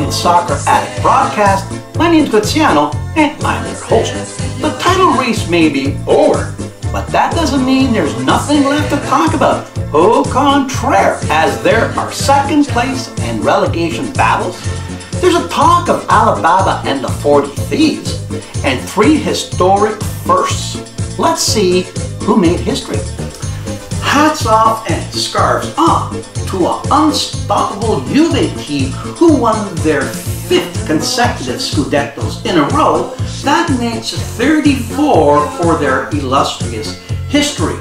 Italian Soccer Addict broadcast. My name's Graziano, and I'm your host. The title race may be over, but that doesn't mean there's nothing left to talk about. Au contraire, as there are second place and relegation battles, there's a talk of Alabama and the 40 Thieves, and 3 historic firsts. Let's see who made history. Hats off and scarves on to an unstoppable Juve team who won their 5th consecutive Scudettos in a row. That makes 34 for their illustrious history.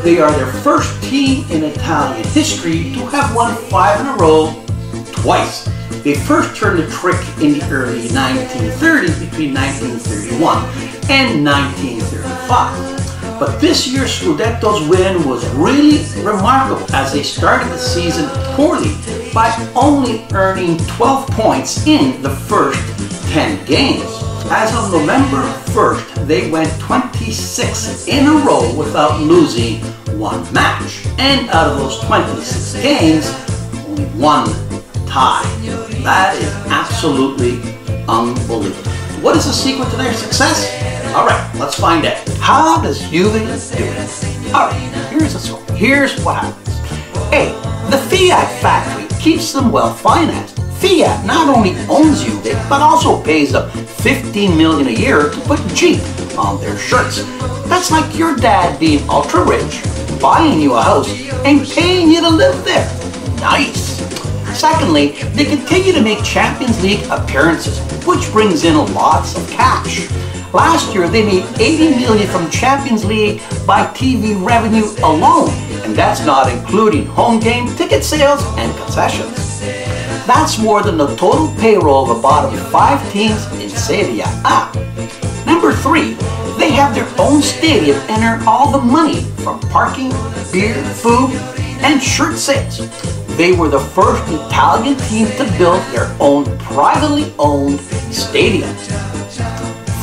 They are the first team in Italian history to have won 5 in a row twice. They first turned the trick in the early 1930s between 1931 and 1935. But this year's Scudetto's win was really remarkable as they started the season poorly by only earning 12 points in the first 10 games. As of November 1st, they went 26 in a row without losing 1 match. And out of those 26 games, only 1 tie. That is absolutely unbelievable. What is the secret to their success? Alright, let's find out. How does Juve do it? Alright, here's the story. Here's what happens. A. The Fiat factory keeps them well financed. Fiat not only owns Juve, but also pays them $15 million a year to put Jeep on their shirts. That's like your dad being ultra rich, buying you a house, and paying you to live there. Nice. Secondly, they continue to make Champions League appearances, which brings in lots of cash. Last year, they made $80 million from Champions League by TV revenue alone, and that's not including home game ticket sales and concessions. That's more than the total payroll of the bottom 5 teams in Serie A. Number 3, they have their own stadium and earn all the money from parking, beer, food, and shirt sales. They were the first Italian team to build their own privately owned stadium.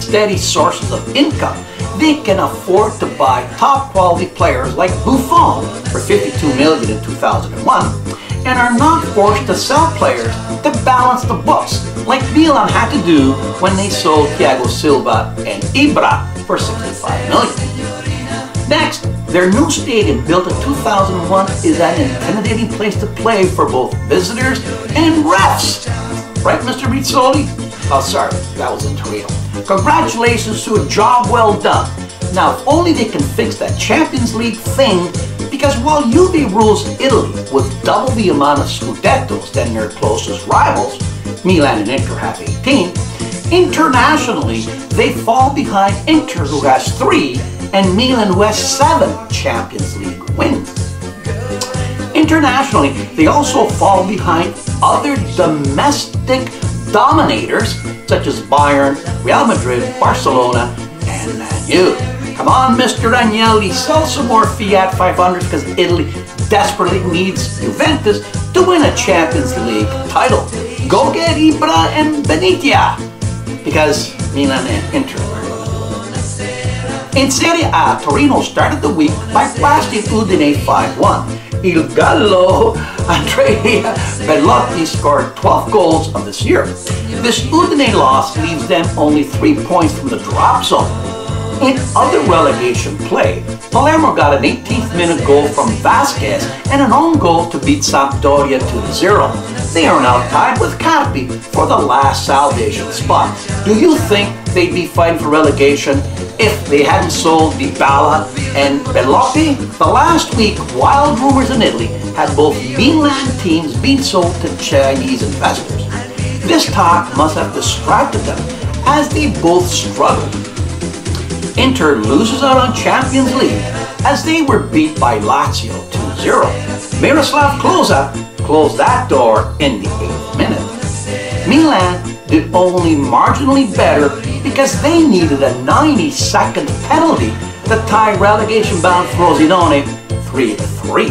Steady sources of income. They can afford to buy top quality players like Buffon for $52 million in 2001 and are not forced to sell players to balance the books like Milan had to do when they sold Thiago Silva and Ibra for $65 million. Next, their new stadium built in 2001 is an intimidating place to play for both visitors and refs. Right, Mr. Rizzoli? Oh, sorry, that was in Torino. Congratulations to a job well done. Now, if only they can fix that Champions League thing, because while Juve rules Italy with double the amount of Scudettos than their closest rivals, Milan and Inter have 18, internationally, they fall behind Inter, who has 3, and Milan, who has 7 Champions League wins. Internationally, they also fall behind other domestic dominators such as Bayern, Real Madrid, Barcelona, and Man U. Come on, Mr. Agnelli, sell some more Fiat 500s because Italy desperately needs Juventus to win a Champions League title. Go get Ibra and Benitez because Milan and Inter. In Serie A, Torino started the week by blasting Udine 5-1. Il Gallo Andrea Bellotti scored 12 goals of this year. This Udine loss leaves them only 3 points from the drop zone. In other relegation play, Palermo got an 18th minute goal from Vasquez and an own goal to beat Sampdoria 2-0. They are now tied with Carpi for the last salvation spot. Do you think they'd be fighting for relegation if they hadn't sold Dybala and Bellotti? The last week, wild rumors in Italy had both Milan teams being sold to Chinese investors. This talk must have distracted them as they both struggled. Inter loses out on Champions League as they were beat by Lazio 2-0. Miroslav Klose closed that door in the 8th minute. Milan did only marginally better because they needed a 90-second penalty to tie relegation-bound Frosinone 3-3.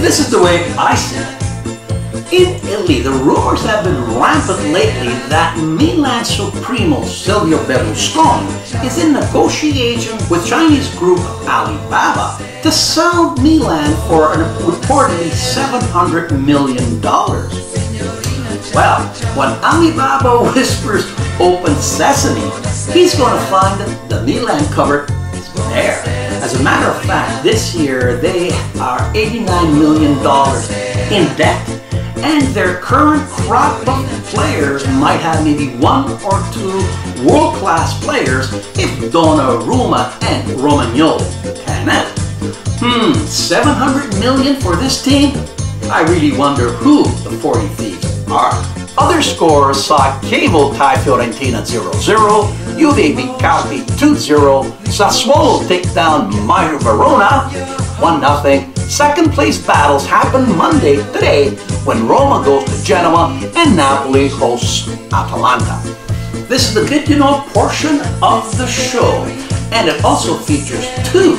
This is the way I see it. In Italy, the rumors have been rampant lately that Milan Supremo Silvio Berlusconi is in negotiation with Chinese group Alibaba to sell Milan for an reportedly $700 million. Well, when Alibaba whispers open sesame, he's going to find that the Milan cupboard is bare. As a matter of fact, this year they are $89 million in debt, and their current crop of players might have maybe one or two world-class players if Donnarumma and Romagnoli pan out. 700 million for this team? I really wonder who the 40 Thieves are. Other scores saw Chievo tie Fiorentina 0-0, Juve beat Calvi 2-0, Sassuolo take down Minor Verona 1-0. Second place battles happen Monday today when Roma goes to Genoa and Napoli hosts Atalanta. This is the Good to Know portion of the show, and it also features two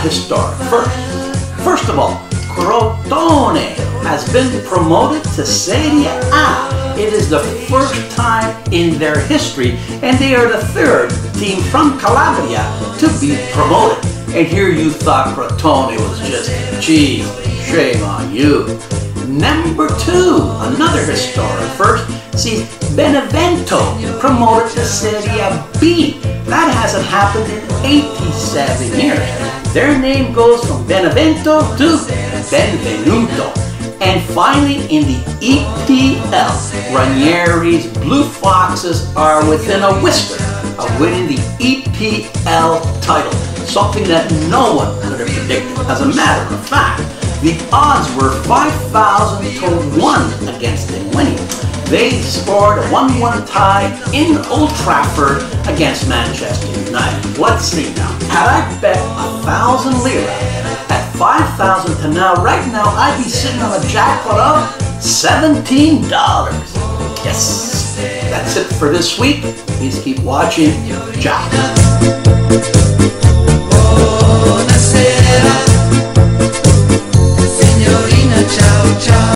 historic firsts. First of all, Crotone has been promoted to Serie A. It is the first time in their history, and they are the third team from Calabria to be promoted. And here you thought Crotone was just, geez, shame on you. Number two, another historic first, sees Benevento promoted to Serie B. That hasn't happened in 87 years. Their name goes from Benevento to Benvenuto. And finally, in the EPL, Ranieri's Blue Foxes are within a whisper of winning the EPL title, something that no one could have predicted. As a matter of fact, the odds were 5,000 to 1 against them winning. They scored a 1-1 tie in Old Trafford against Manchester United. Let's see now. Had I bet 1,000 lira at 5,000 to now, right now, I'd be sitting on a jackpot of $17. Yes, that's it for this week. Please keep watching. Ciao.